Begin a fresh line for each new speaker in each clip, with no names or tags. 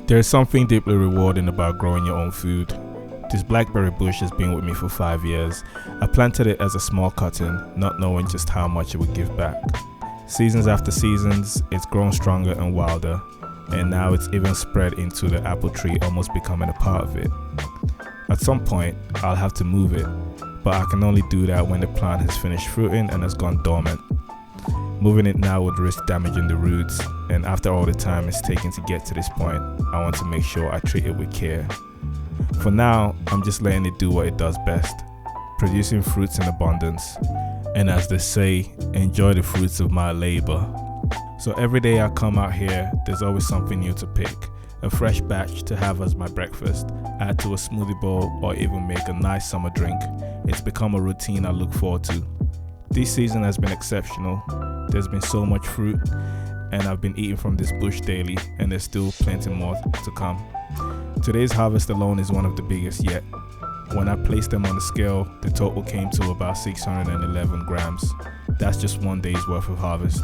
There's something deeply rewarding about growing your own food. This blackberry bush has been with me for 5 years. I planted it as a small cutting, not knowing just how much it would give back. Seasons after seasons, it's grown stronger and wilder, and now it's even spread into the apple tree, almost becoming a part of it. At some point, I'll have to move it, but I can only do that when the plant has finished fruiting and has gone dormant. Moving it now would risk damaging the roots, and after all the time it's taken to get to this point, I want to make sure I treat it with care. For now, I'm just letting it do what it does best, producing fruits in abundance, and as they say, enjoy the fruits of my labor. So every day I come out here, there's always something new to pick, a fresh batch to have as my breakfast, add to a smoothie bowl, or even make a nice summer drink. It's become a routine I look forward to. This season has been exceptional. There's been so much fruit, and I've been eating from this bush daily, and there's still plenty more to come. Today's harvest alone is one of the biggest yet. When I placed them on the scale, the total came to about 611 grams. That's just one day's worth of harvest.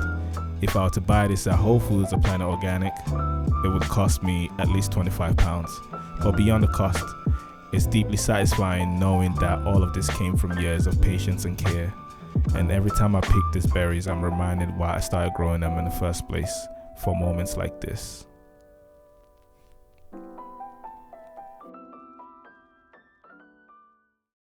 If I were to buy this at Whole Foods or Planet Organic, it would cost me at least £25. But beyond the cost, it's deeply satisfying knowing that all of this came from years of patience and care. And every time I pick these berries, I'm reminded why I started growing them in the first place, for moments like this.